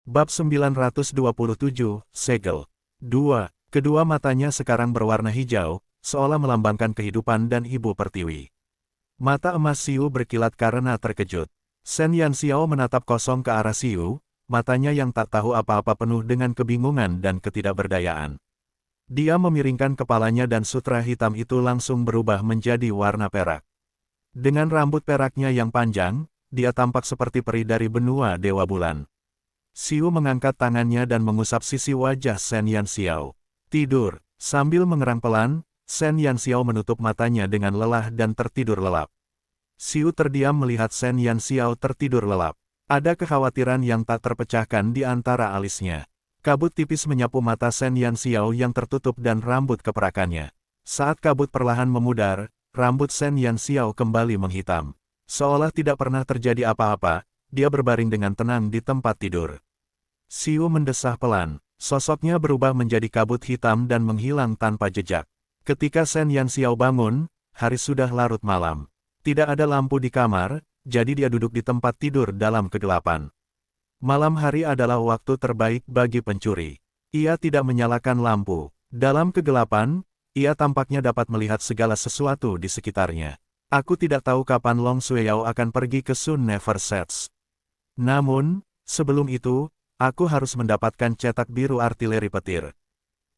Bab 927, Segel. 2. Kedua matanya sekarang berwarna hijau, seolah melambangkan kehidupan dan ibu pertiwi. Mata emas Xiu berkilat karena terkejut. Shen Yanxiao menatap kosong ke arah Xiu, matanya yang tak tahu apa-apa penuh dengan kebingungan dan ketidakberdayaan. Dia memiringkan kepalanya dan sutra hitam itu langsung berubah menjadi warna perak. Dengan rambut peraknya yang panjang, dia tampak seperti peri dari benua Dewa Bulan. Xiu mengangkat tangannya dan mengusap sisi wajah Shen Yanxiao. Tidur. Sambil mengerang pelan, Shen Yanxiao menutup matanya dengan lelah dan tertidur lelap. Xiu terdiam melihat Shen Yanxiao tertidur lelap. Ada kekhawatiran yang tak terpecahkan di antara alisnya. Kabut tipis menyapu mata Shen Yanxiao yang tertutup dan rambut keperakannya. Saat kabut perlahan memudar, rambut Shen Yanxiao kembali menghitam. Seolah tidak pernah terjadi apa-apa, dia berbaring dengan tenang di tempat tidur. Xiu mendesah pelan. Sosoknya berubah menjadi kabut hitam dan menghilang tanpa jejak. Ketika Shen Yanxiao bangun, hari sudah larut malam. Tidak ada lampu di kamar, jadi dia duduk di tempat tidur dalam kegelapan. Malam hari adalah waktu terbaik bagi pencuri. Ia tidak menyalakan lampu. Dalam kegelapan, ia tampaknya dapat melihat segala sesuatu di sekitarnya. Aku tidak tahu kapan Long Shueyao akan pergi ke Sun Never Sets. Namun, sebelum itu, aku harus mendapatkan cetak biru artileri petir.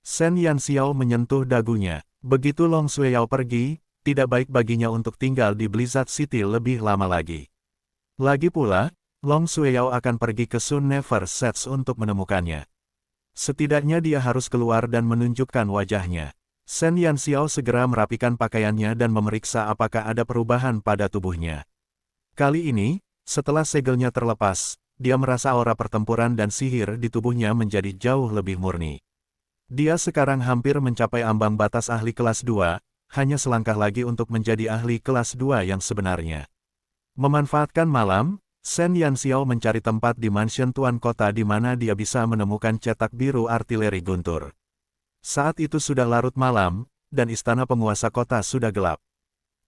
Shen Yanxiao menyentuh dagunya. Begitu Long Shueyao pergi, tidak baik baginya untuk tinggal di Blizzard City lebih lama lagi. Lagi pula, Long Shueyao akan pergi ke Sun Never Sets untuk menemukannya. Setidaknya dia harus keluar dan menunjukkan wajahnya. Shen Yanxiao segera merapikan pakaiannya dan memeriksa apakah ada perubahan pada tubuhnya. Kali ini, setelah segelnya terlepas, dia merasa aura pertempuran dan sihir di tubuhnya menjadi jauh lebih murni. Dia sekarang hampir mencapai ambang batas ahli kelas 2, hanya selangkah lagi untuk menjadi ahli kelas 2 yang sebenarnya. Memanfaatkan malam, Shen Yanxiao mencari tempat di mansion tuan kota di mana dia bisa menemukan cetak biru artileri guntur. Saat itu sudah larut malam, dan istana penguasa kota sudah gelap.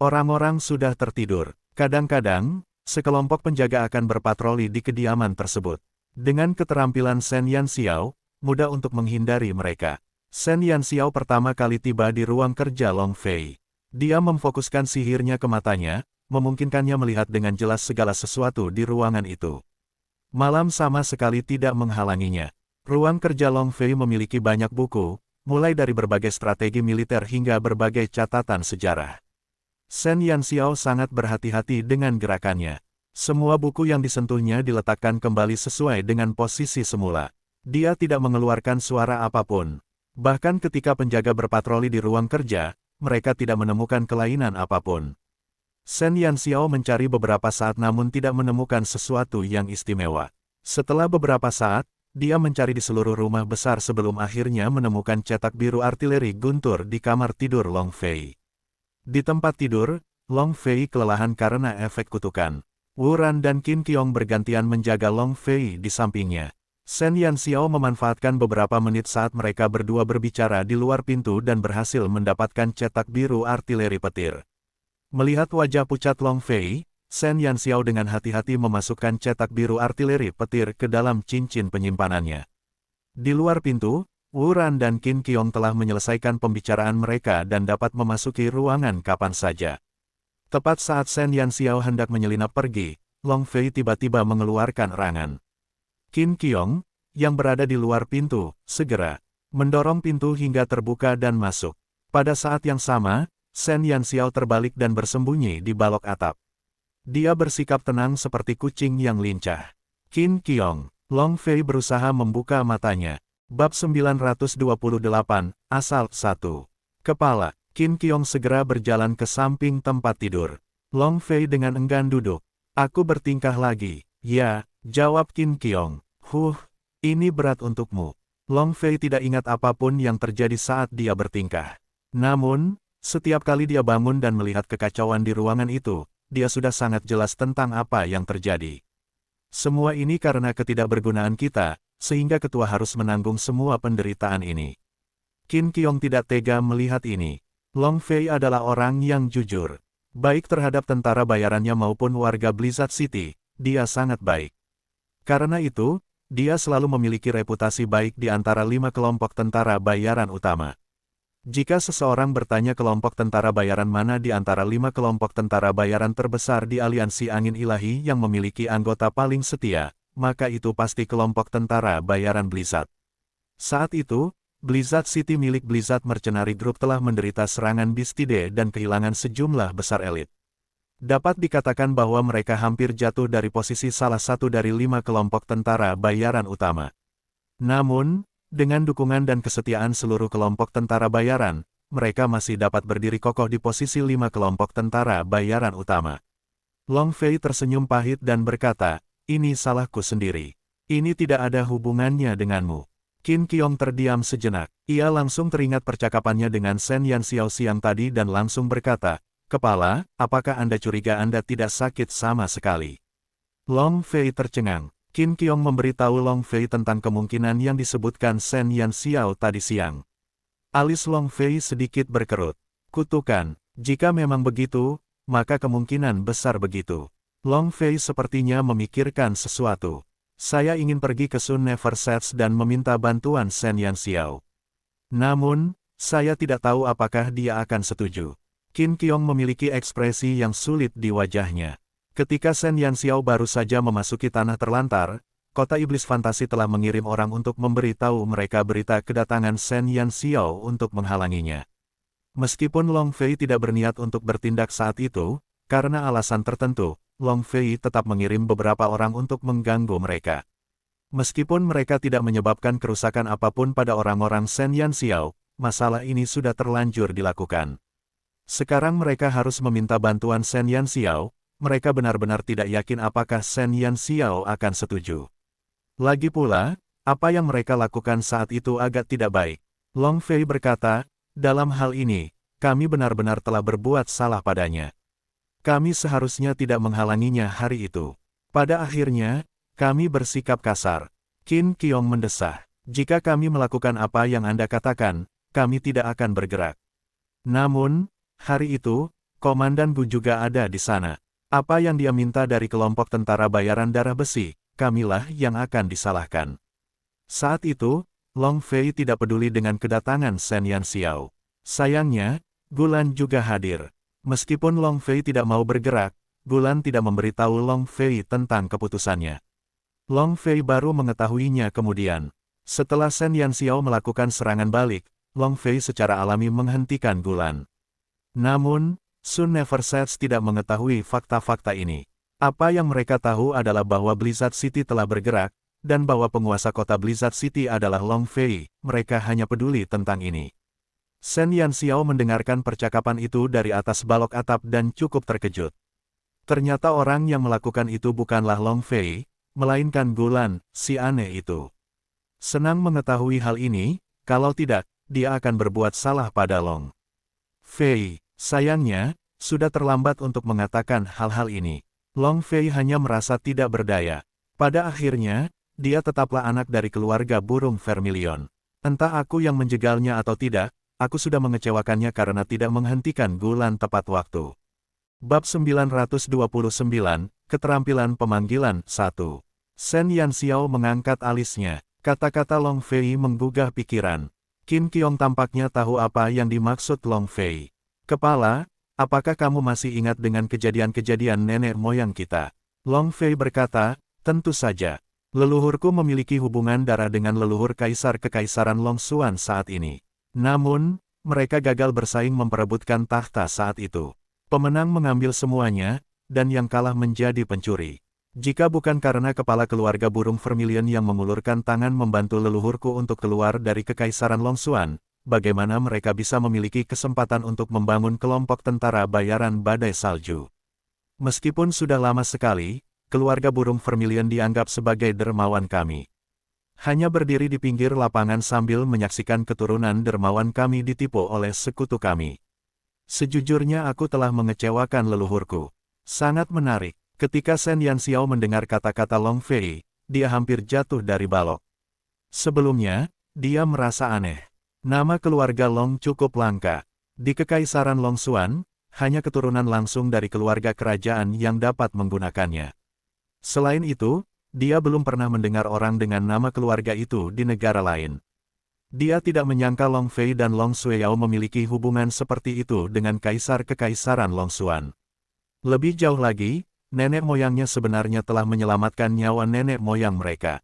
Orang-orang sudah tertidur. Kadang-kadang, sekelompok penjaga akan berpatroli di kediaman tersebut. Dengan keterampilan Shen Yanxiao, mudah untuk menghindari mereka. Shen Yanxiao pertama kali tiba di ruang kerja Long Fei. Dia memfokuskan sihirnya ke matanya, memungkinkannya melihat dengan jelas segala sesuatu di ruangan itu. Malam sama sekali tidak menghalanginya. Ruang kerja Long Fei memiliki banyak buku, mulai dari berbagai strategi militer hingga berbagai catatan sejarah. Shen Yanxiao sangat berhati-hati dengan gerakannya. Semua buku yang disentuhnya diletakkan kembali sesuai dengan posisi semula. Dia tidak mengeluarkan suara apapun. Bahkan ketika penjaga berpatroli di ruang kerja, mereka tidak menemukan kelainan apapun. Shen Yanxiao mencari beberapa saat namun tidak menemukan sesuatu yang istimewa. Setelah beberapa saat, dia mencari di seluruh rumah besar sebelum akhirnya menemukan cetak biru artileri guntur di kamar tidur Long Fei. Di tempat tidur, Long Fei kelelahan karena efek kutukan. Wu Ran dan Qin Qiong bergantian menjaga Long Fei di sampingnya. Shen Yanxiao memanfaatkan beberapa menit saat mereka berdua berbicara di luar pintu dan berhasil mendapatkan cetak biru artileri petir. Melihat wajah pucat Long Fei, Shen Yanxiao dengan hati-hati memasukkan cetak biru artileri petir ke dalam cincin penyimpanannya. Di luar pintu, Wu Ran dan Qin Qiong telah menyelesaikan pembicaraan mereka dan dapat memasuki ruangan kapan saja. Tepat saat Shen Yanxiao hendak menyelinap pergi, Long Fei tiba-tiba mengeluarkan erangan. Qin Qiong, yang berada di luar pintu, segera mendorong pintu hingga terbuka dan masuk. Pada saat yang sama, Shen Yanxiao terbalik dan bersembunyi di balok atap. Dia bersikap tenang seperti kucing yang lincah. Qin Qiong, Long Fei berusaha membuka matanya. Bab 928, Asal 1. Kepala, Qin Qiong segera berjalan ke samping tempat tidur. Long Fei dengan enggan duduk. Aku bertingkah lagi. Ya, jawab Qin Qiong. Ini berat untukmu. Long Fei tidak ingat apapun yang terjadi saat dia bertingkah. Namun, setiap kali dia bangun dan melihat kekacauan di ruangan itu, dia sudah sangat jelas tentang apa yang terjadi. Semua ini karena ketidakbergunaan kita, sehingga ketua harus menanggung semua penderitaan ini. Qin Qiong tidak tega melihat ini. Long Fei adalah orang yang jujur. Baik terhadap tentara bayarannya maupun warga Blizzard City, dia sangat baik. Karena itu, dia selalu memiliki reputasi baik di antara 5 kelompok tentara bayaran utama. Jika seseorang bertanya kelompok tentara bayaran mana di antara 5 kelompok tentara bayaran terbesar di aliansi angin ilahi yang memiliki anggota paling setia, maka itu pasti kelompok tentara bayaran Blizzard. Saat itu, Blizzard City milik Blizzard Mercenary Group telah menderita serangan Bistide dan kehilangan sejumlah besar elit. Dapat dikatakan bahwa mereka hampir jatuh dari posisi salah satu dari 5 kelompok tentara bayaran utama. Namun, dengan dukungan dan kesetiaan seluruh kelompok tentara bayaran, mereka masih dapat berdiri kokoh di posisi 5 kelompok tentara bayaran utama. Long Fei tersenyum pahit dan berkata, "Ini salahku sendiri. Ini tidak ada hubungannya denganmu." Qin Qiong terdiam sejenak. Ia langsung teringat percakapannya dengan Shen Yanxiao siang tadi dan langsung berkata, "Kepala, apakah Anda curiga Anda tidak sakit sama sekali?" Long Fei tercengang. Qin Qiong memberitahu Long Fei tentang kemungkinan yang disebutkan Shen Yanxiao tadi siang. Alis Long Fei sedikit berkerut. Kutukan, jika memang begitu, maka kemungkinan besar begitu. Long Fei sepertinya memikirkan sesuatu. Saya ingin pergi ke Sun Never Sets dan meminta bantuan Shen Yanxiao. Namun, saya tidak tahu apakah dia akan setuju. Qin Qiong memiliki ekspresi yang sulit di wajahnya. Ketika Shen Yanxiao baru saja memasuki tanah terlantar, kota iblis fantasi telah mengirim orang untuk memberitahu mereka berita kedatangan Shen Yanxiao untuk menghalanginya. Meskipun Long Fei tidak berniat untuk bertindak saat itu, karena alasan tertentu, Long Fei tetap mengirim beberapa orang untuk mengganggu mereka. Meskipun mereka tidak menyebabkan kerusakan apapun pada orang-orang Shen Yanxiao, masalah ini sudah terlanjur dilakukan. Sekarang mereka harus meminta bantuan Shen Yanxiao, mereka benar-benar tidak yakin apakah Shen Yanxiao akan setuju. Lagi pula, apa yang mereka lakukan saat itu agak tidak baik. Long Fei berkata, "Dalam hal ini, kami benar-benar telah berbuat salah padanya. Kami seharusnya tidak menghalanginya hari itu. Pada akhirnya, kami bersikap kasar." Qin Qiong mendesah, "Jika kami melakukan apa yang Anda katakan, kami tidak akan bergerak." Namun, hari itu, Komandan Gu juga ada di sana. Apa yang dia minta dari kelompok tentara bayaran darah besi, kamilah yang akan disalahkan. Saat itu, Long Fei tidak peduli dengan kedatangan Shen Yanxiao. Sayangnya, Gulan juga hadir. Meskipun Long Fei tidak mau bergerak, Gulan tidak memberitahu Long Fei tentang keputusannya. Long Fei baru mengetahuinya kemudian. Setelah Shen Yanxiao melakukan serangan balik, Long Fei secara alami menghentikan Gulan. Namun, Sun Never Sets tidak mengetahui fakta-fakta ini. Apa yang mereka tahu adalah bahwa Blizzard City telah bergerak, dan bahwa penguasa kota Blizzard City adalah Long Fei. Mereka hanya peduli tentang ini. Shen Yanxiao mendengarkan percakapan itu dari atas balok atap dan cukup terkejut. Ternyata orang yang melakukan itu bukanlah Long Fei, melainkan Gulan, si aneh itu. Senang mengetahui hal ini, kalau tidak, dia akan berbuat salah pada Long Fei. Sayangnya, sudah terlambat untuk mengatakan hal-hal ini. Long Fei hanya merasa tidak berdaya. Pada akhirnya, dia tetaplah anak dari keluarga burung Vermilion. Entah aku yang menjegalnya atau tidak, aku sudah mengecewakannya karena tidak menghentikan Gulan tepat waktu. Bab 929, Keterampilan Pemanggilan 1. Shen Yanxiao mengangkat alisnya. Kata-kata Long Fei menggugah pikiran. Qin Qiong tampaknya tahu apa yang dimaksud Long Fei. "Kepala, apakah kamu masih ingat dengan kejadian-kejadian nenek moyang kita?" Long Fei berkata, "Tentu saja. Leluhurku memiliki hubungan darah dengan leluhur Kaisar Kekaisaran Long Xuan saat ini. Namun, mereka gagal bersaing memperebutkan tahta saat itu. Pemenang mengambil semuanya, dan yang kalah menjadi pencuri. Jika bukan karena kepala keluarga burung Vermilion yang mengulurkan tangan membantu leluhurku untuk keluar dari Kekaisaran Long Xuan, bagaimana mereka bisa memiliki kesempatan untuk membangun kelompok tentara bayaran badai salju? Meskipun sudah lama sekali, keluarga burung Vermilion dianggap sebagai dermawan kami. Hanya berdiri di pinggir lapangan sambil menyaksikan keturunan dermawan kami ditipu oleh sekutu kami. Sejujurnya aku telah mengecewakan leluhurku." Sangat menarik. Ketika Shen Yanxiao mendengar kata-kata Long Fei, dia hampir jatuh dari balok. Sebelumnya, dia merasa aneh. Nama keluarga Long cukup langka. Di Kekaisaran Long Xuan, hanya keturunan langsung dari keluarga kerajaan yang dapat menggunakannya. Selain itu, Dia belum pernah mendengar orang dengan nama keluarga itu di negara lain. Dia tidak menyangka Long Fei dan Long Shueyao memiliki hubungan seperti itu dengan Kaisar Kekaisaran Long Xuan. Lebih jauh lagi, nenek moyangnya sebenarnya telah menyelamatkan nyawa nenek moyang mereka.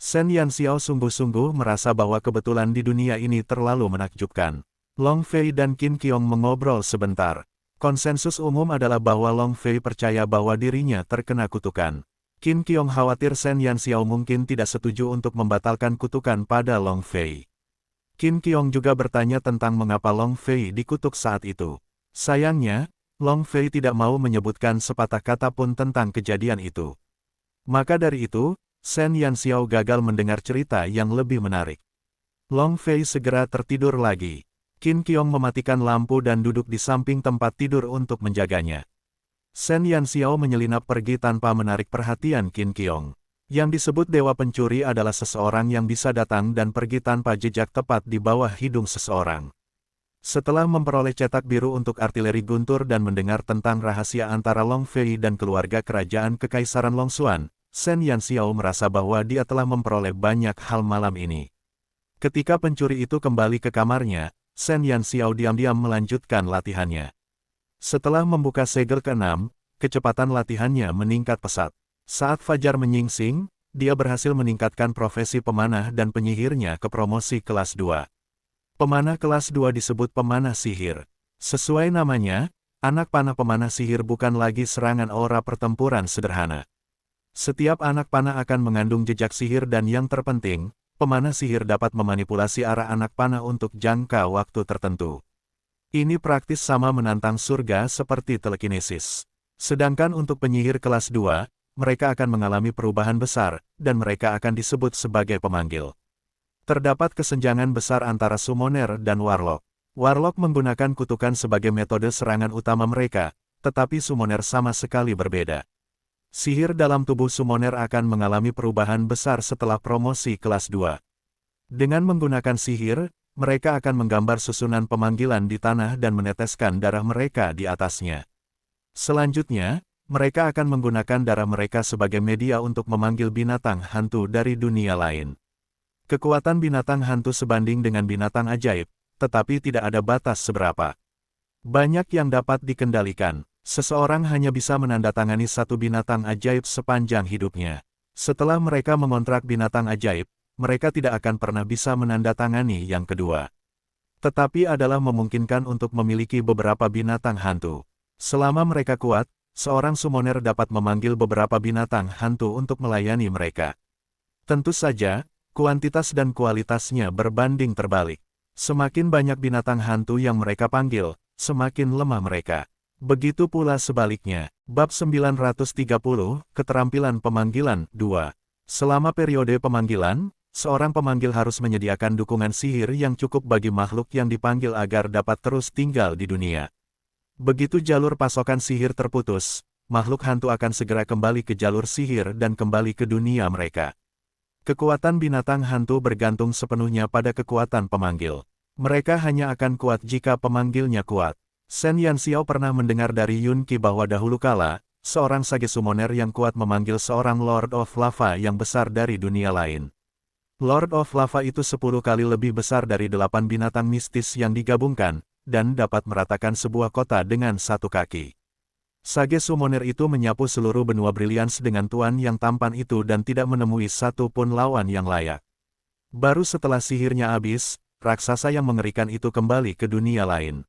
Shen Yanxiao sungguh-sungguh merasa bahwa kebetulan di dunia ini terlalu menakjubkan. Long Fei dan Qin Qiong mengobrol sebentar. Konsensus umum adalah bahwa Long Fei percaya bahwa dirinya terkena kutukan. Qin Qiong khawatir Shen Yanxiao mungkin tidak setuju untuk membatalkan kutukan pada Long Fei. Qin Qiong juga bertanya tentang mengapa Long Fei dikutuk saat itu. Sayangnya, Long Fei tidak mau menyebutkan sepatah kata pun tentang kejadian itu. Maka dari itu, Shen Yanxiao gagal mendengar cerita yang lebih menarik. Long Fei segera tertidur lagi. Qin Qiong mematikan lampu dan duduk di samping tempat tidur untuk menjaganya. Shen Yanxiao menyelinap pergi tanpa menarik perhatian Qin Qiong. Yang disebut Dewa Pencuri adalah seseorang yang bisa datang dan pergi tanpa jejak tepat di bawah hidung seseorang. Setelah memperoleh cetak biru untuk artileri guntur dan mendengar tentang rahasia antara Long Fei dan keluarga kerajaan Kekaisaran Long Xuan, Shen Yanxiao merasa bahwa dia telah memperoleh banyak hal malam ini. Ketika pencuri itu kembali ke kamarnya, Shen Yanxiao diam-diam melanjutkan latihannya. Setelah membuka segel ke-6, kecepatan latihannya meningkat pesat. Saat fajar menyingsing, dia berhasil meningkatkan profesi pemanah dan penyihirnya ke promosi kelas 2. Pemanah kelas 2 disebut pemanah sihir. Sesuai namanya, anak panah pemanah sihir bukan lagi serangan aura pertempuran sederhana. Setiap anak panah akan mengandung jejak sihir dan yang terpenting, pemanah sihir dapat memanipulasi arah anak panah untuk jangka waktu tertentu. Ini praktis sama menantang surga seperti telekinesis. Sedangkan untuk penyihir kelas 2, mereka akan mengalami perubahan besar, dan mereka akan disebut sebagai pemanggil. Terdapat kesenjangan besar antara summoner dan warlock. Warlock menggunakan kutukan sebagai metode serangan utama mereka, tetapi summoner sama sekali berbeda. Sihir dalam tubuh summoner akan mengalami perubahan besar setelah promosi kelas 2. Dengan menggunakan sihir, mereka akan menggambar susunan pemanggilan di tanah dan meneteskan darah mereka di atasnya. Selanjutnya, mereka akan menggunakan darah mereka sebagai media untuk memanggil binatang hantu dari dunia lain. Kekuatan binatang hantu sebanding dengan binatang ajaib, tetapi tidak ada batas seberapa banyak yang dapat dikendalikan. Seseorang hanya bisa menandatangani satu binatang ajaib sepanjang hidupnya. Setelah mereka mengontrak binatang ajaib, mereka tidak akan pernah bisa menandatangani yang kedua. Tetapi adalah memungkinkan untuk memiliki beberapa binatang hantu. Selama mereka kuat, seorang summoner dapat memanggil beberapa binatang hantu untuk melayani mereka. Tentu saja, kuantitas dan kualitasnya berbanding terbalik. Semakin banyak binatang hantu yang mereka panggil, semakin lemah mereka. Begitu pula sebaliknya. Bab 930, Keterampilan Pemanggilan 2. Selama periode pemanggilan, seorang pemanggil harus menyediakan dukungan sihir yang cukup bagi makhluk yang dipanggil agar dapat terus tinggal di dunia. Begitu jalur pasokan sihir terputus, makhluk hantu akan segera kembali ke jalur sihir dan kembali ke dunia mereka. Kekuatan binatang hantu bergantung sepenuhnya pada kekuatan pemanggil. Mereka hanya akan kuat jika pemanggilnya kuat. Shen Yanxiao pernah mendengar dari Yun Qi bahwa dahulu kala, seorang sage summoner yang kuat memanggil seorang Lord of Lava yang besar dari dunia lain. Lord of Lava itu 10 kali lebih besar dari 8 binatang mistis yang digabungkan, dan dapat meratakan sebuah kota dengan satu kaki. Sage summoner itu menyapu seluruh benua Brilliance dengan tuan yang tampan itu dan tidak menemui satu pun lawan yang layak. Baru setelah sihirnya habis, raksasa yang mengerikan itu kembali ke dunia lain.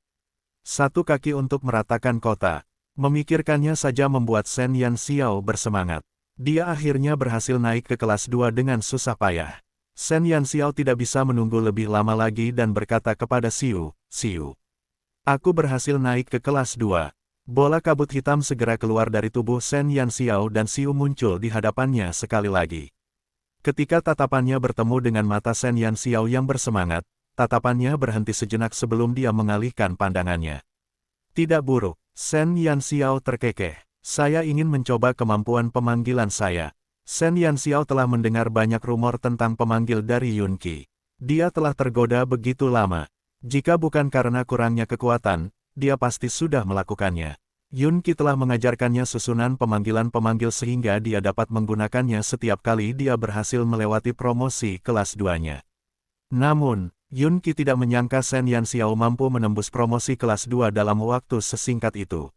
Satu kaki untuk meratakan kota. Memikirkannya saja membuat Shen Yanxiao bersemangat. Dia akhirnya berhasil naik ke kelas 2 dengan susah payah. Shen Yanxiao tidak bisa menunggu lebih lama lagi dan berkata kepada Xiu, "Xiu, aku berhasil naik ke kelas 2. Bola kabut hitam segera keluar dari tubuh Shen Yanxiao dan Xiu muncul di hadapannya sekali lagi. Ketika tatapannya bertemu dengan mata Shen Yanxiao yang bersemangat, tatapannya berhenti sejenak sebelum dia mengalihkan pandangannya. Tidak buruk, Shen Yanxiao terkekeh. Saya ingin mencoba kemampuan pemanggilan saya. Shen Yanxiao telah mendengar banyak rumor tentang pemanggil dari Yun Qi. Dia telah tergoda begitu lama. Jika bukan karena kurangnya kekuatan, dia pasti sudah melakukannya. Yun Qi telah mengajarkannya susunan pemanggilan pemanggil sehingga dia dapat menggunakannya setiap kali dia berhasil melewati promosi kelas 2-nya. Namun, Yun Qi tidak menyangka Shen Yanxiao mampu menembus promosi kelas 2 dalam waktu sesingkat itu.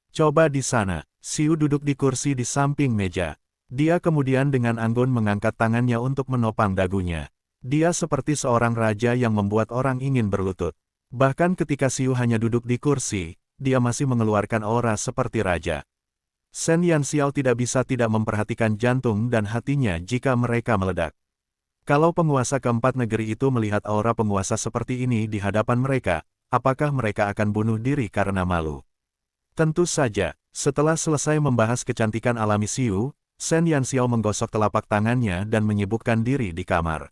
Coba di sana, Xiu duduk di kursi di samping meja. Dia kemudian dengan anggun mengangkat tangannya untuk menopang dagunya. Dia seperti seorang raja yang membuat orang ingin berlutut. Bahkan ketika Xiu hanya duduk di kursi, dia masih mengeluarkan aura seperti raja. Shen Yanxiao tidak bisa tidak memperhatikan jantung dan hatinya jika mereka meledak. Kalau penguasa keempat negeri itu melihat aura penguasa seperti ini di hadapan mereka, apakah mereka akan bunuh diri karena malu? Tentu saja, setelah selesai membahas kecantikan alami Xiu, Shen Yanxiao menggosok telapak tangannya dan menyibukkan diri di kamar.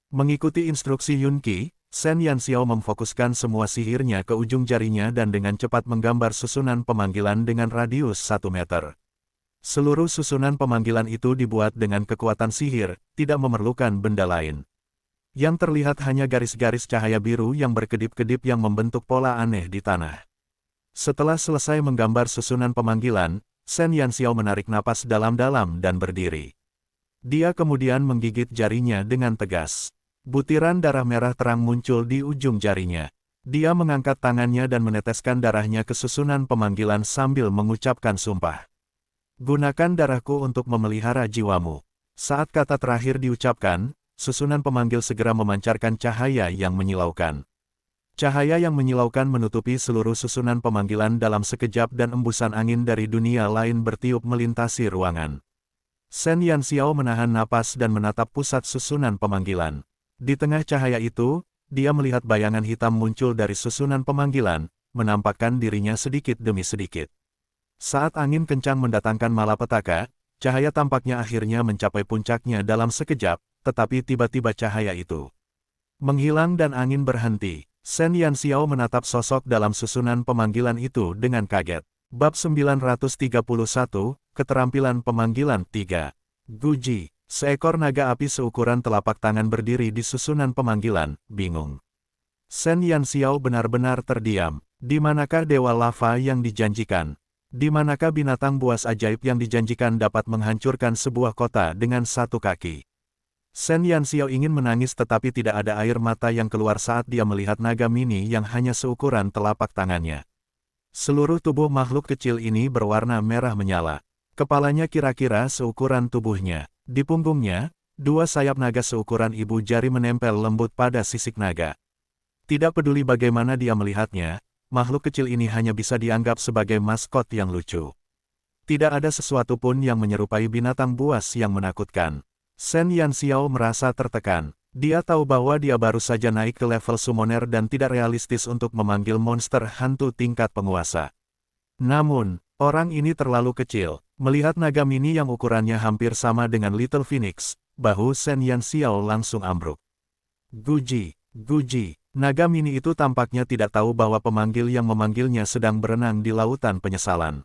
Mengikuti instruksi Yun Qi, Shen Yanxiao memfokuskan semua sihirnya ke ujung jarinya dan dengan cepat menggambar susunan pemanggilan dengan radius 1 meter. Seluruh susunan pemanggilan itu dibuat dengan kekuatan sihir, tidak memerlukan benda lain. Yang terlihat hanya garis-garis cahaya biru yang berkedip-kedip yang membentuk pola aneh di tanah. Setelah selesai menggambar susunan pemanggilan, Shen Yanxiao menarik napas dalam-dalam dan berdiri. Dia kemudian menggigit jarinya dengan tegas. Butiran darah merah terang muncul di ujung jarinya. Dia mengangkat tangannya dan meneteskan darahnya ke susunan pemanggilan sambil mengucapkan sumpah. Gunakan darahku untuk memelihara jiwamu. Saat kata terakhir diucapkan, susunan pemanggil segera memancarkan cahaya yang menyilaukan. Cahaya yang menyilaukan menutupi seluruh susunan pemanggilan dalam sekejap dan embusan angin dari dunia lain bertiup melintasi ruangan. Shen Yanxiao menahan napas dan menatap pusat susunan pemanggilan. Di tengah cahaya itu, dia melihat bayangan hitam muncul dari susunan pemanggilan, menampakkan dirinya sedikit demi sedikit. Saat angin kencang mendatangkan malapetaka, cahaya tampaknya akhirnya mencapai puncaknya dalam sekejap, tetapi tiba-tiba cahaya itu menghilang dan angin berhenti. Shen Yanxiao menatap sosok dalam susunan pemanggilan itu dengan kaget. Bab 931, Keterampilan Pemanggilan 3. Guji. Seekor naga api seukuran telapak tangan berdiri di susunan pemanggilan, bingung. Shen Yanxiao benar-benar terdiam. Di manakah dewa lava yang dijanjikan? Di manakah binatang buas ajaib yang dijanjikan dapat menghancurkan sebuah kota dengan satu kaki? Shen Yanxiao ingin menangis tetapi tidak ada air mata yang keluar saat dia melihat naga mini yang hanya seukuran telapak tangannya. Seluruh tubuh makhluk kecil ini berwarna merah menyala. Kepalanya kira-kira seukuran tubuhnya. Di punggungnya, dua sayap naga seukuran ibu jari menempel lembut pada sisik naga. Tidak peduli bagaimana dia melihatnya, makhluk kecil ini hanya bisa dianggap sebagai maskot yang lucu. Tidak ada sesuatu pun yang menyerupai binatang buas yang menakutkan. Shen Yanxiao merasa tertekan. Dia tahu bahwa dia baru saja naik ke level summoner dan tidak realistis untuk memanggil monster hantu tingkat penguasa. Namun, orang ini terlalu kecil. Melihat naga mini yang ukurannya hampir sama dengan Little Phoenix, bahu Shen Yanxiao langsung ambruk. Guji, Guji. Naga mini itu tampaknya tidak tahu bahwa pemanggil yang memanggilnya sedang berenang di lautan penyesalan.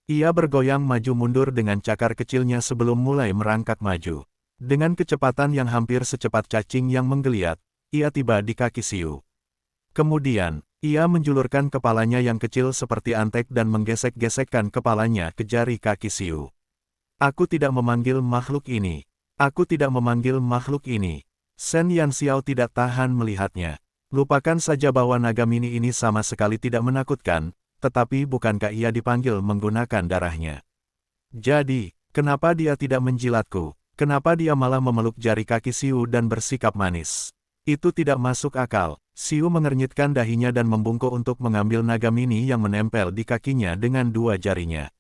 Ia bergoyang maju mundur dengan cakar kecilnya sebelum mulai merangkak maju. Dengan kecepatan yang hampir secepat cacing yang menggeliat, ia tiba di kaki Xiu. Kemudian, ia menjulurkan kepalanya yang kecil seperti antek dan menggesek-gesekkan kepalanya ke jari kaki Xiu. Aku tidak memanggil makhluk ini. Aku tidak memanggil makhluk ini. Shen Yanxiao tidak tahan melihatnya. Lupakan saja bahwa naga mini ini sama sekali tidak menakutkan, tetapi bukankah ia dipanggil menggunakan darahnya? Jadi, kenapa dia tidak menjilatku? Kenapa dia malah memeluk jari kaki Xiu dan bersikap manis? Itu tidak masuk akal. Xiu mengernyitkan dahinya dan membungkuk untuk mengambil naga mini yang menempel di kakinya dengan dua jarinya.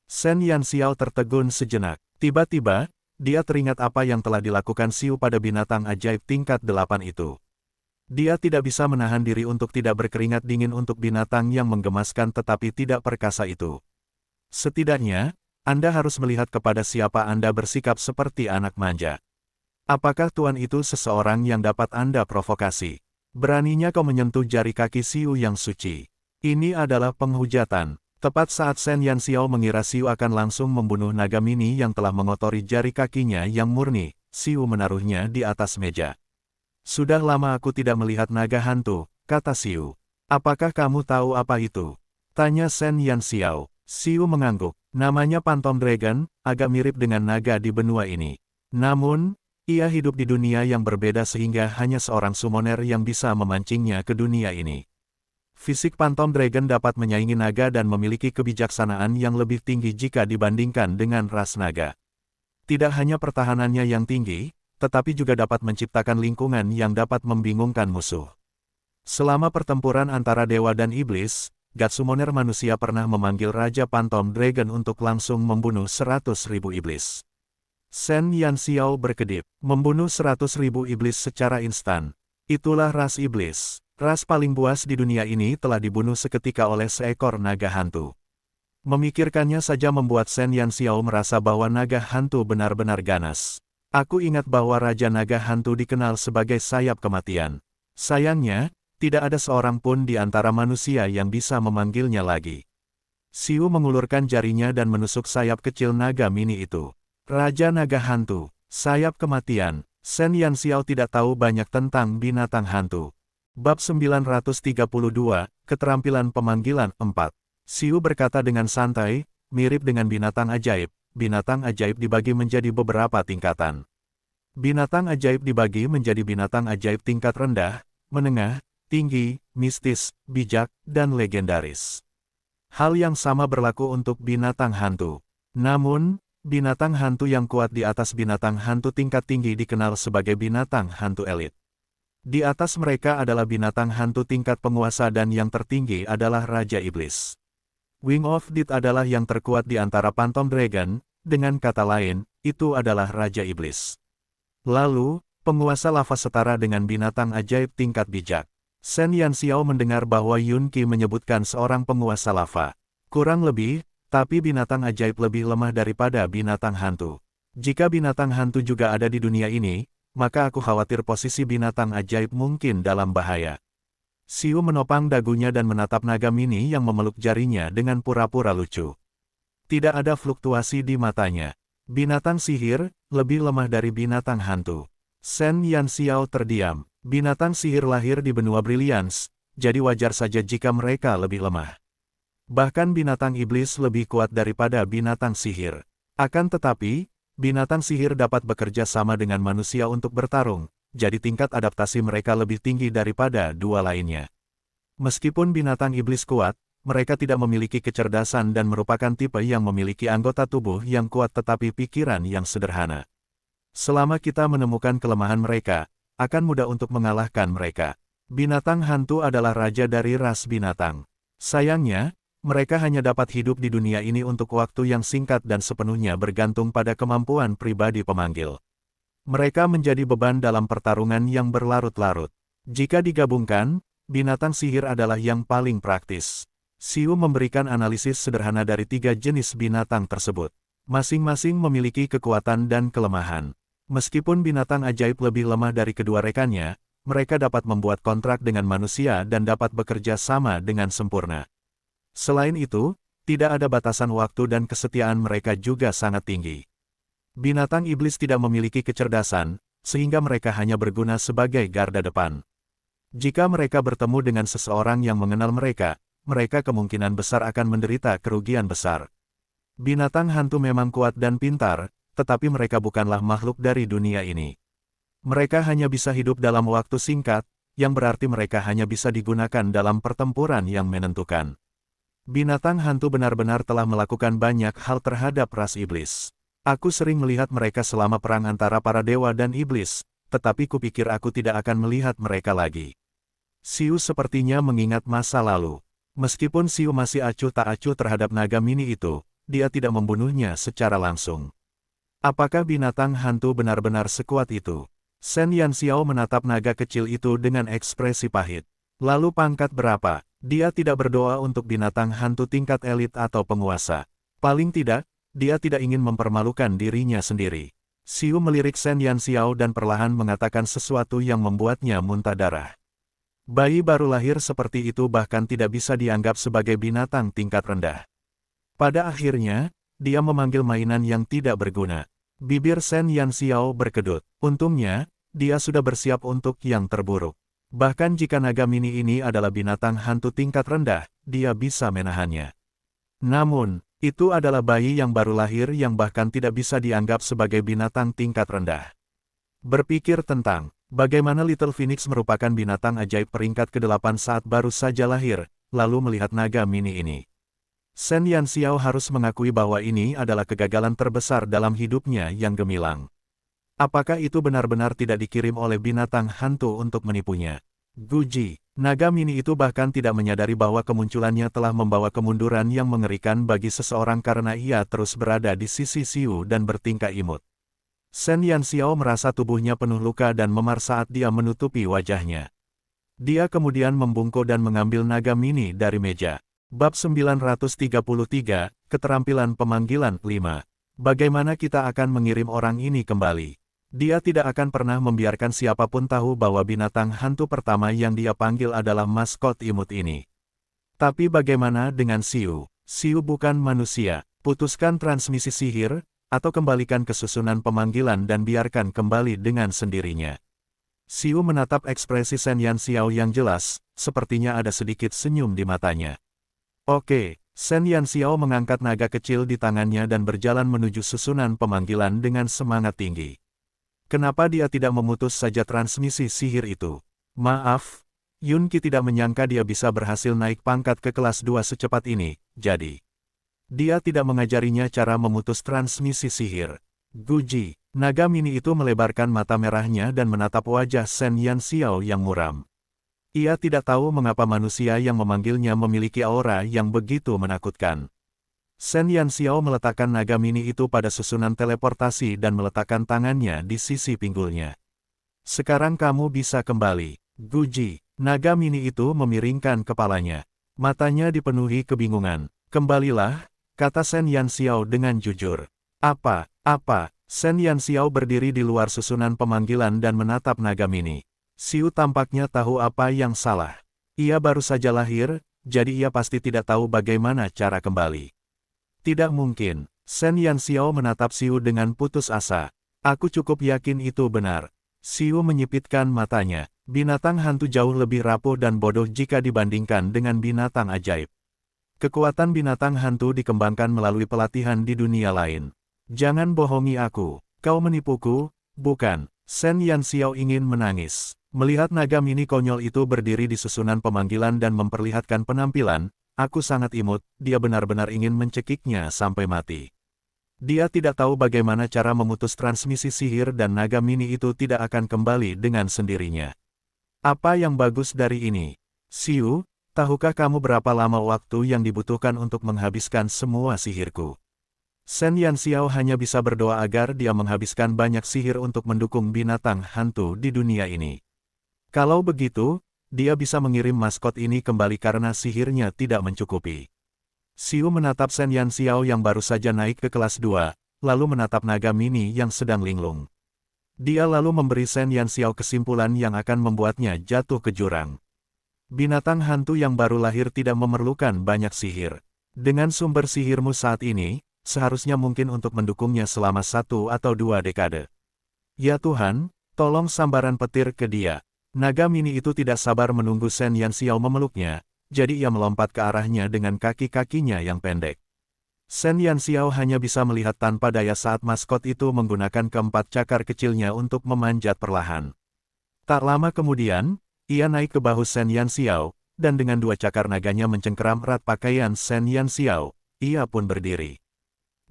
Shen Yanxiao tertegun sejenak. Tiba-tiba, dia teringat apa yang telah dilakukan Xiu pada binatang ajaib tingkat 8 itu. Dia tidak bisa menahan diri untuk tidak berkeringat dingin untuk binatang yang menggemaskan tetapi tidak perkasa itu. Setidaknya, Anda harus melihat kepada siapa Anda bersikap seperti anak manja. Apakah Tuan itu seseorang yang dapat Anda provokasi? Beraninya kau menyentuh jari kaki Xiu yang suci. Ini adalah penghujatan. Tepat saat Shen Yanxiao mengira Xiu akan langsung membunuh naga mini yang telah mengotori jari kakinya yang murni, Xiu menaruhnya di atas meja. Sudah lama aku tidak melihat naga hantu, kata Xiu. Apakah kamu tahu apa itu? Tanya Shen Yanxiao. Xiu mengangguk. Namanya Phantom Dragon, agak mirip dengan naga di benua ini. Namun, ia hidup di dunia yang berbeda sehingga hanya seorang summoner yang bisa memancingnya ke dunia ini. Fisik Phantom Dragon dapat menyaingi naga dan memiliki kebijaksanaan yang lebih tinggi jika dibandingkan dengan ras naga. Tidak hanya pertahanannya yang tinggi, tetapi juga dapat menciptakan lingkungan yang dapat membingungkan musuh. Selama pertempuran antara dewa dan iblis, God Summoner manusia pernah memanggil Raja Phantom Dragon untuk langsung membunuh 100.000 iblis. Shen Yanxiao berkedip, membunuh 100.000 iblis secara instan. Itulah ras iblis. Ras paling buas di dunia ini telah dibunuh seketika oleh seekor naga hantu. Memikirkannya saja membuat Shen Yanxiao merasa bahwa naga hantu benar-benar ganas. Aku ingat bahwa Raja Naga Hantu dikenal sebagai sayap kematian. Sayangnya, tidak ada seorang pun di antara manusia yang bisa memanggilnya lagi. Xiu mengulurkan jarinya dan menusuk sayap kecil naga mini itu. Raja Naga Hantu, sayap kematian. Shen Yanxiao tidak tahu banyak tentang binatang hantu. Bab 932, Keterampilan Pemanggilan 4. Xiu berkata dengan santai, mirip dengan binatang ajaib. Binatang ajaib dibagi menjadi beberapa tingkatan. Binatang ajaib dibagi menjadi binatang ajaib tingkat rendah, menengah, tinggi, mistis, bijak, dan legendaris. Hal yang sama berlaku untuk binatang hantu. Namun, binatang hantu yang kuat di atas binatang hantu tingkat tinggi dikenal sebagai binatang hantu elit. Di atas mereka adalah binatang hantu tingkat penguasa dan yang tertinggi adalah Raja Iblis. Wing of Death adalah yang terkuat di antara Phantom Dragon, dengan kata lain, itu adalah Raja Iblis. Lalu, penguasa lava setara dengan binatang ajaib tingkat bijak. Shen Yanxiao mendengar bahwa Yun Qi menyebutkan seorang penguasa lava. Kurang lebih, tapi binatang ajaib lebih lemah daripada binatang hantu. Jika binatang hantu juga ada di dunia ini, maka aku khawatir posisi binatang ajaib mungkin dalam bahaya. Xiu menopang dagunya dan menatap naga mini yang memeluk jarinya dengan pura-pura lucu. Tidak ada fluktuasi di matanya. Binatang sihir, lebih lemah dari binatang hantu. Shen Yanxiao terdiam. Binatang sihir lahir di benua Brilliance, jadi wajar saja jika mereka lebih lemah. Bahkan binatang iblis lebih kuat daripada binatang sihir. Akan tetapi, binatang sihir dapat bekerja sama dengan manusia untuk bertarung, jadi tingkat adaptasi mereka lebih tinggi daripada dua lainnya. Meskipun binatang iblis kuat, mereka tidak memiliki kecerdasan dan merupakan tipe yang memiliki anggota tubuh yang kuat tetapi pikiran yang sederhana. Selama kita menemukan kelemahan mereka, akan mudah untuk mengalahkan mereka. Binatang hantu adalah raja dari ras binatang. Sayangnya, mereka hanya dapat hidup di dunia ini untuk waktu yang singkat dan sepenuhnya bergantung pada kemampuan pribadi pemanggil. Mereka menjadi beban dalam pertarungan yang berlarut-larut. Jika digabungkan, binatang sihir adalah yang paling praktis. Xiu memberikan analisis sederhana dari 3 jenis binatang tersebut. Masing-masing memiliki kekuatan dan kelemahan. Meskipun binatang ajaib lebih lemah dari kedua rekannya, mereka dapat membuat kontrak dengan manusia dan dapat bekerja sama dengan sempurna. Selain itu, tidak ada batasan waktu dan kesetiaan mereka juga sangat tinggi. Binatang iblis tidak memiliki kecerdasan, sehingga mereka hanya berguna sebagai garda depan. Jika mereka bertemu dengan seseorang yang mengenal mereka, mereka kemungkinan besar akan menderita kerugian besar. Binatang hantu memang kuat dan pintar, tetapi mereka bukanlah makhluk dari dunia ini. Mereka hanya bisa hidup dalam waktu singkat, yang berarti mereka hanya bisa digunakan dalam pertempuran yang menentukan. Binatang hantu benar-benar telah melakukan banyak hal terhadap ras iblis. Aku sering melihat mereka selama perang antara para dewa dan iblis, tetapi kupikir aku tidak akan melihat mereka lagi. Xiu sepertinya mengingat masa lalu. Meskipun Xiu masih acuh tak acuh terhadap naga mini itu, dia tidak membunuhnya secara langsung. Apakah binatang hantu benar-benar sekuat itu? Shen Yanxiao menatap naga kecil itu dengan ekspresi pahit. Lalu pangkat berapa? Dia tidak berdoa untuk binatang hantu tingkat elit atau penguasa. Paling tidak, dia tidak ingin mempermalukan dirinya sendiri. Xiu melirik Shen Yanxiao dan perlahan mengatakan sesuatu yang membuatnya muntah darah. Bayi baru lahir seperti itu bahkan tidak bisa dianggap sebagai binatang tingkat rendah. Pada akhirnya, dia memanggil mainan yang tidak berguna. Bibir Shen Yanxiao berkedut. Untungnya, dia sudah bersiap untuk yang terburuk. Bahkan jika naga mini ini adalah binatang hantu tingkat rendah, dia bisa menahannya. Namun, itu adalah bayi yang baru lahir yang bahkan tidak bisa dianggap sebagai binatang tingkat rendah. Berpikir tentang bagaimana Little Phoenix merupakan binatang ajaib peringkat ke-8 saat baru saja lahir, lalu melihat naga mini ini. Shen Yanxiao harus mengakui bahwa ini adalah kegagalan terbesar dalam hidupnya yang gemilang. Apakah itu benar-benar tidak dikirim oleh binatang hantu untuk menipunya? Guji, naga mini itu bahkan tidak menyadari bahwa kemunculannya telah membawa kemunduran yang mengerikan bagi seseorang karena ia terus berada di sisi Xiu dan bertingkah imut. Shen Yanxiao merasa tubuhnya penuh luka dan memar saat dia menutupi wajahnya. Dia kemudian membungkuk dan mengambil naga mini dari meja. Bab 933, Keterampilan Pemanggilan 5. Bagaimana kita akan mengirim orang ini kembali? Dia tidak akan pernah membiarkan siapapun tahu bahwa binatang hantu pertama yang dia panggil adalah maskot imut ini. Tapi bagaimana dengan Xiu? Xiu bukan manusia. Putuskan transmisi sihir, atau kembalikan ke susunan pemanggilan dan biarkan kembali dengan sendirinya. Xiu menatap ekspresi Shen Yanxiao yang jelas, sepertinya ada sedikit senyum di matanya. Oke, Shen Yanxiao mengangkat naga kecil di tangannya dan berjalan menuju susunan pemanggilan dengan semangat tinggi. Kenapa dia tidak memutus saja transmisi sihir itu? Maaf, Yun Qi tidak menyangka dia bisa berhasil naik pangkat ke kelas 2 secepat ini, jadi dia tidak mengajarinya cara memutus transmisi sihir. Guji, naga mini itu melebarkan mata merahnya dan menatap wajah Shen Yanxiao yang muram. Ia tidak tahu mengapa manusia yang memanggilnya memiliki aura yang begitu menakutkan. Shen Yanxiao meletakkan naga mini itu pada susunan teleportasi dan meletakkan tangannya di sisi pinggulnya. Sekarang kamu bisa kembali. Guji, naga mini itu memiringkan kepalanya. Matanya dipenuhi kebingungan. Kembalilah, kata Shen Yanxiao dengan jujur. Apa? Shen Yanxiao berdiri di luar susunan pemanggilan dan menatap naga mini. Xiu tampaknya tahu apa yang salah. Ia baru saja lahir, jadi ia pasti tidak tahu bagaimana cara kembali. Tidak mungkin. Shen Yanxiao menatap Xiu dengan putus asa. Aku cukup yakin itu benar. Xiu menyipitkan matanya. Binatang hantu jauh lebih rapuh dan bodoh jika dibandingkan dengan binatang ajaib. Kekuatan binatang hantu dikembangkan melalui pelatihan di dunia lain. Jangan bohongi aku. Kau menipuku, bukan? Shen Yanxiao ingin menangis. Melihat naga mini konyol itu berdiri di susunan pemanggilan dan memperlihatkan penampilan, aku sangat imut, dia benar-benar ingin mencekiknya sampai mati. Dia tidak tahu bagaimana cara memutus transmisi sihir dan naga mini itu tidak akan kembali dengan sendirinya. Apa yang bagus dari ini? Xiu, tahukah kamu berapa lama waktu yang dibutuhkan untuk menghabiskan semua sihirku? Shen Yanxiao hanya bisa berdoa agar dia menghabiskan banyak sihir untuk mendukung binatang hantu di dunia ini. Kalau begitu, dia bisa mengirim maskot ini kembali karena sihirnya tidak mencukupi. Xiu menatap Shen Yanxiao yang baru saja naik ke kelas 2, lalu menatap naga mini yang sedang linglung. Dia lalu memberi Shen Yanxiao kesimpulan yang akan membuatnya jatuh ke jurang. Binatang hantu yang baru lahir tidak memerlukan banyak sihir. Dengan sumber sihirmu saat ini, seharusnya mungkin untuk mendukungnya selama 1 atau 2 dekade. Ya Tuhan, tolong sambaran petir ke dia. Naga mini itu tidak sabar menunggu Shen Yanxiao memeluknya, jadi ia melompat ke arahnya dengan kaki-kakinya yang pendek. Shen Yanxiao hanya bisa melihat tanpa daya saat maskot itu menggunakan keempat cakar kecilnya untuk memanjat perlahan. Tak lama kemudian, ia naik ke bahu Shen Yanxiao, dan dengan 2 cakar naganya mencengkeram erat pakaian Shen Yanxiao, ia pun berdiri.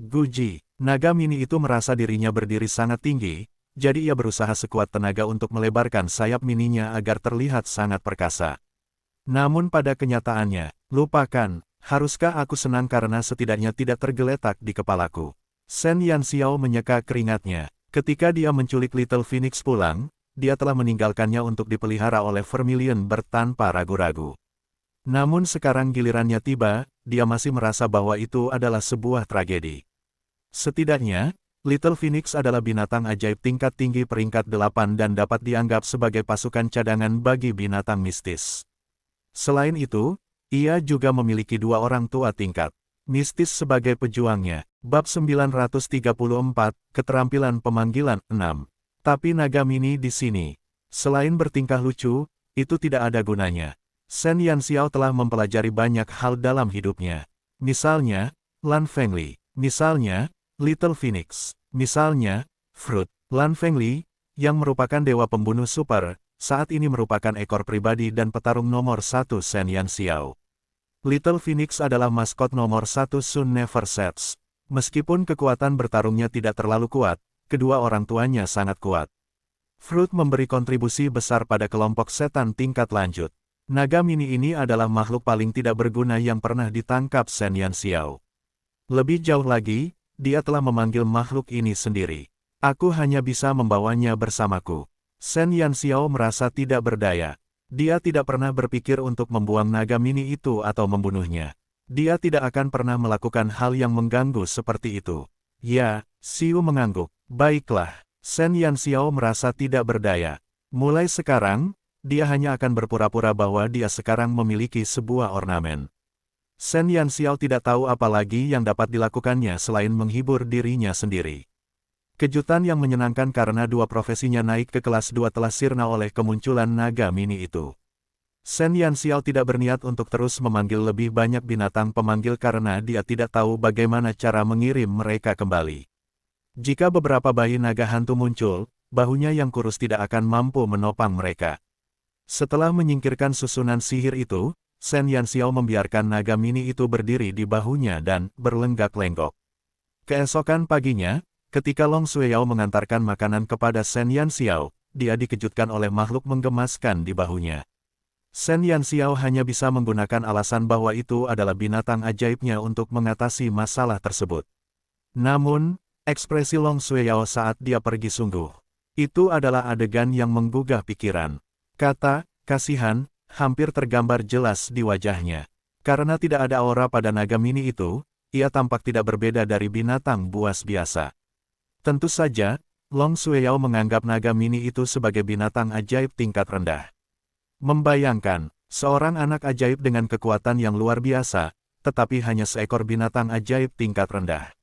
Guji, naga mini itu merasa dirinya berdiri sangat tinggi, jadi ia berusaha sekuat tenaga untuk melebarkan sayap mininya agar terlihat sangat perkasa. Namun pada kenyataannya, lupakan, haruskah aku senang karena setidaknya tidak tergeletak di kepalaku. Shen Yanxiao menyeka keringatnya. Ketika dia menculik Little Phoenix pulang, dia telah meninggalkannya untuk dipelihara oleh Vermilion tanpa ragu-ragu. Namun sekarang gilirannya tiba, dia masih merasa bahwa itu adalah sebuah tragedi. Setidaknya, Little Phoenix adalah binatang ajaib tingkat tinggi peringkat 8 dan dapat dianggap sebagai pasukan cadangan bagi binatang mistis. Selain itu, ia juga memiliki 2 orang tua tingkat mistis sebagai pejuangnya. Bab 934, Keterampilan Pemanggilan 6. Tapi naga mini di sini, selain bertingkah lucu, itu tidak ada gunanya. Shen Yanxiao telah mempelajari banyak hal dalam hidupnya. Misalnya, Lan Fengli. Misalnya, Little Phoenix. Misalnya, Fruit. Lan Fengli, yang merupakan dewa pembunuh super, saat ini merupakan ekor pribadi dan petarung nomor 1 Shen Yanxiao. Little Phoenix adalah maskot nomor 1 Sun Never Sets. Meskipun kekuatan bertarungnya tidak terlalu kuat, kedua orang tuanya sangat kuat. Fruit memberi kontribusi besar pada kelompok setan tingkat lanjut. Naga mini ini adalah makhluk paling tidak berguna yang pernah ditangkap Shen Yanxiao. Lebih jauh lagi, dia telah memanggil makhluk ini sendiri. Aku hanya bisa membawanya bersamaku. Shen Yanxiao merasa tidak berdaya. Dia tidak pernah berpikir untuk membuang naga mini itu atau membunuhnya. Dia tidak akan pernah melakukan hal yang mengganggu seperti itu. Ya, Xiu mengangguk. Baiklah. Shen Yanxiao merasa tidak berdaya. Mulai sekarang, dia hanya akan berpura-pura bahwa dia sekarang memiliki sebuah ornamen. Shen Yanxiao tidak tahu apa lagi yang dapat dilakukannya selain menghibur dirinya sendiri. Kejutan yang menyenangkan karena dua profesinya naik ke kelas 2 telah sirna oleh kemunculan naga mini itu. Shen Yanxiao tidak berniat untuk terus memanggil lebih banyak binatang pemanggil karena dia tidak tahu bagaimana cara mengirim mereka kembali. Jika beberapa bayi naga hantu muncul, bahunya yang kurus tidak akan mampu menopang mereka. Setelah menyingkirkan susunan sihir itu, Shen Yanxiao membiarkan naga mini itu berdiri di bahunya dan berlenggak-lenggok. Keesokan paginya, ketika Long Shueyao mengantarkan makanan kepada Shen Yanxiao, dia dikejutkan oleh makhluk menggemaskan di bahunya. Shen Yanxiao hanya bisa menggunakan alasan bahwa itu adalah binatang ajaibnya untuk mengatasi masalah tersebut. Namun, ekspresi Long Shueyao saat dia pergi sungguh. Itu adalah adegan yang menggugah pikiran. Kata, kasihan, hampir tergambar jelas di wajahnya. Karena tidak ada aura pada naga mini itu, ia tampak tidak berbeda dari binatang buas biasa. Tentu saja, Long Shueyao menganggap naga mini itu sebagai binatang ajaib tingkat rendah. Membayangkan, seorang anak ajaib dengan kekuatan yang luar biasa, tetapi hanya seekor binatang ajaib tingkat rendah.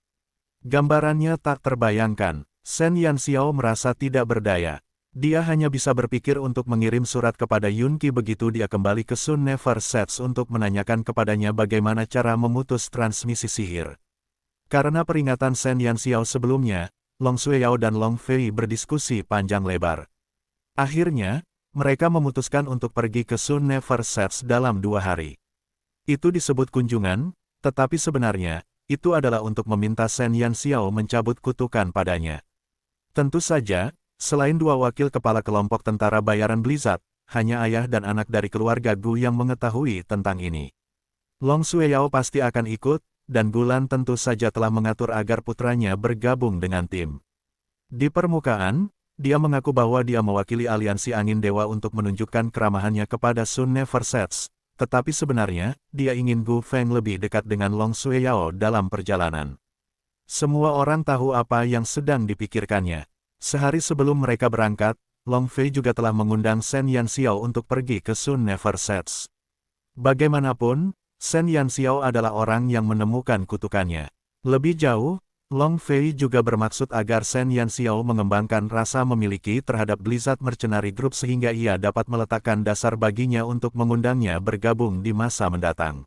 Gambarannya tak terbayangkan. Shen Yanxiao merasa tidak berdaya. Dia hanya bisa berpikir untuk mengirim surat kepada Yunqi begitu dia kembali ke Sun Never Sets untuk menanyakan kepadanya bagaimana cara memutus transmisi sihir. Karena peringatan Shen Yanxiao sebelumnya, Long Shueyao dan Long Fei berdiskusi panjang lebar. Akhirnya, mereka memutuskan untuk pergi ke Sun Never Sets dalam 2 hari. Itu disebut kunjungan, tetapi sebenarnya, itu adalah untuk meminta Shen Yanxiao mencabut kutukan padanya. Tentu saja, selain 2 wakil kepala kelompok tentara bayaran Blizzard, hanya ayah dan anak dari keluarga Gu yang mengetahui tentang ini. Long Shueyao pasti akan ikut, dan Gulan tentu saja telah mengatur agar putranya bergabung dengan tim. Di permukaan, dia mengaku bahwa dia mewakili aliansi angin dewa untuk menunjukkan keramahannya kepada Sun Never Sets. Tetapi sebenarnya, dia ingin Gu Feng lebih dekat dengan Long Shueyao dalam perjalanan. Semua orang tahu apa yang sedang dipikirkannya. Sehari sebelum mereka berangkat, Long Fei juga telah mengundang Shen Yanxiao untuk pergi ke Sun Never Sets. Bagaimanapun, Shen Yanxiao adalah orang yang menemukan kutukannya. Lebih jauh, Long Fei juga bermaksud agar Shen Yanxiao mengembangkan rasa memiliki terhadap Blizzard Mercenary Group sehingga ia dapat meletakkan dasar baginya untuk mengundangnya bergabung di masa mendatang.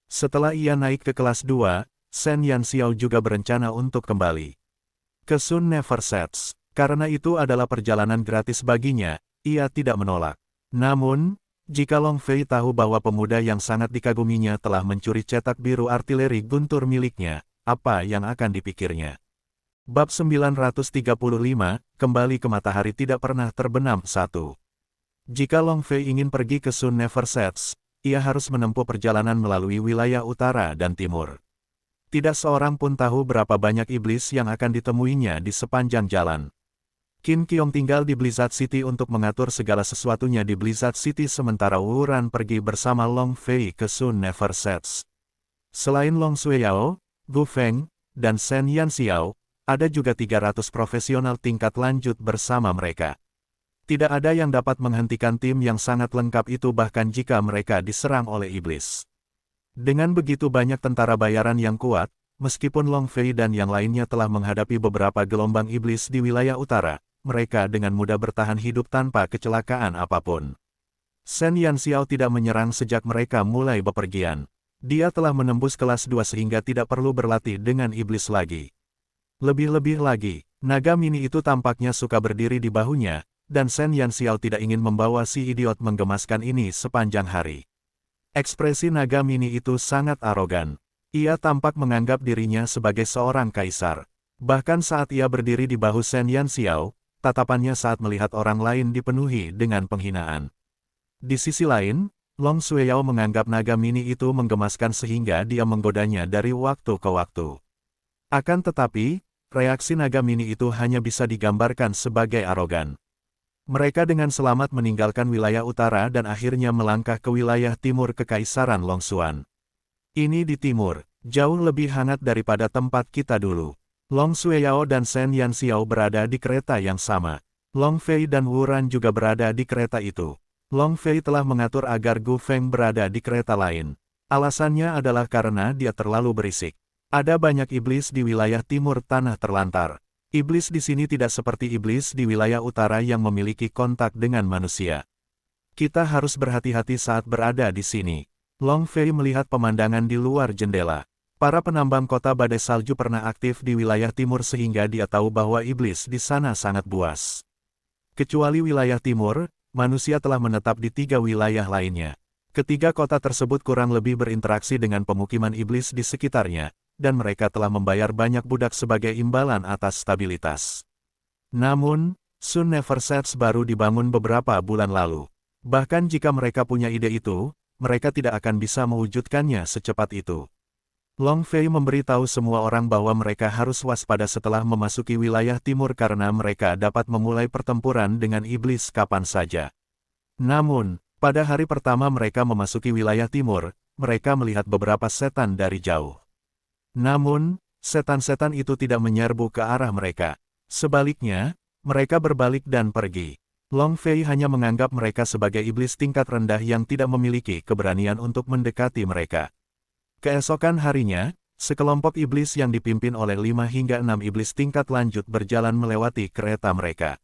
Setelah ia naik ke kelas 2, Shen Yanxiao juga berencana untuk kembali ke Sun Never Sets. Karena itu adalah perjalanan gratis baginya, ia tidak menolak. Namun, jika Long Fei tahu bahwa pemuda yang sangat dikaguminya telah mencuri cetak biru artileri guntur miliknya, apa yang akan dipikirnya? Bab 935, kembali ke matahari tidak pernah terbenam 1. Jika Long Fei ingin pergi ke Sun Never Sets, ia harus menempuh perjalanan melalui wilayah utara dan timur. Tidak seorang pun tahu berapa banyak iblis yang akan ditemuinya di sepanjang jalan. Qin Qiong tinggal di Blizzard City untuk mengatur segala sesuatunya di Blizzard City sementara Wu Ran pergi bersama Long Fei ke Sun Never Sets. Selain Long Shueyao, Gu Feng, dan Shen Yanxiao, ada juga 300 profesional tingkat lanjut bersama mereka. Tidak ada yang dapat menghentikan tim yang sangat lengkap itu bahkan jika mereka diserang oleh iblis. Dengan begitu banyak tentara bayaran yang kuat, meskipun Long Fei dan yang lainnya telah menghadapi beberapa gelombang iblis di wilayah utara, mereka dengan mudah bertahan hidup tanpa kecelakaan apapun. Shen Yanxiao tidak menyerang sejak mereka mulai bepergian. Dia telah menembus kelas 2 sehingga tidak perlu berlatih dengan iblis lagi. Lebih-lebih lagi, naga mini itu tampaknya suka berdiri di bahunya, dan Shen Yanxiao tidak ingin membawa si idiot menggemaskan ini sepanjang hari. Ekspresi naga mini itu sangat arogan. Ia tampak menganggap dirinya sebagai seorang kaisar. Bahkan saat ia berdiri di bahu Shen Yanxiao, tatapannya saat melihat orang lain dipenuhi dengan penghinaan. Di sisi lain, Long Xueyao menganggap naga mini itu menggemaskan sehingga dia menggodanya dari waktu ke waktu. Akan tetapi, reaksi naga mini itu hanya bisa digambarkan sebagai arogan. Mereka dengan selamat meninggalkan wilayah utara dan akhirnya melangkah ke wilayah timur Kekaisaran Longxuan. Ini di timur, jauh lebih hangat daripada tempat kita dulu. Long Xueyao dan Shen Yanxiao berada di kereta yang sama. Long Fei dan Wu Ran juga berada di kereta itu. Long Fei telah mengatur agar Gu Feng berada di kereta lain. Alasannya adalah karena dia terlalu berisik. Ada banyak iblis di wilayah timur tanah terlantar. Iblis di sini tidak seperti iblis di wilayah utara yang memiliki kontak dengan manusia. Kita harus berhati-hati saat berada di sini. Long Fei melihat pemandangan di luar jendela. Para penambang kota badai salju pernah aktif di wilayah timur sehingga dia tahu bahwa iblis di sana sangat buas. Kecuali wilayah timur, manusia telah menetap di 3 wilayah lainnya. Ketiga kota tersebut kurang lebih berinteraksi dengan pemukiman iblis di sekitarnya, dan mereka telah membayar banyak budak sebagai imbalan atas stabilitas. Namun, Sun Never Sets baru dibangun beberapa bulan lalu. Bahkan jika mereka punya ide itu, mereka tidak akan bisa mewujudkannya secepat itu. Long Fei memberitahu semua orang bahwa mereka harus waspada setelah memasuki wilayah timur karena mereka dapat memulai pertempuran dengan iblis kapan saja. Namun, pada hari pertama mereka memasuki wilayah timur, mereka melihat beberapa setan dari jauh. Namun, setan-setan itu tidak menyerbu ke arah mereka. Sebaliknya, mereka berbalik dan pergi. Long Fei hanya menganggap mereka sebagai iblis tingkat rendah yang tidak memiliki keberanian untuk mendekati mereka. Keesokan harinya, sekelompok iblis yang dipimpin oleh 5 hingga 6 iblis tingkat lanjut berjalan melewati kereta mereka.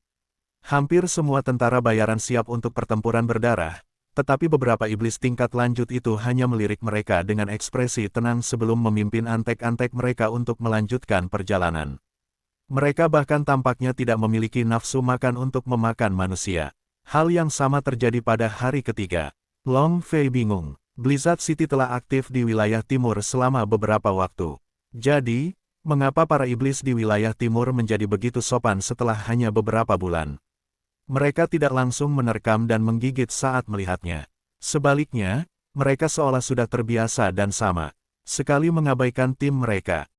Hampir semua tentara bayaran siap untuk pertempuran berdarah, tetapi beberapa iblis tingkat lanjut itu hanya melirik mereka dengan ekspresi tenang sebelum memimpin antek-antek mereka untuk melanjutkan perjalanan. Mereka bahkan tampaknya tidak memiliki nafsu makan untuk memakan manusia. Hal yang sama terjadi pada hari ketiga. Long Fei bingung. Blizzard City telah aktif di wilayah timur selama beberapa waktu. Jadi, mengapa para iblis di wilayah timur menjadi begitu sopan setelah hanya beberapa bulan? Mereka tidak langsung menerkam dan menggigit saat melihatnya. Sebaliknya, mereka seolah sudah terbiasa dan sama sekali mengabaikan tim mereka.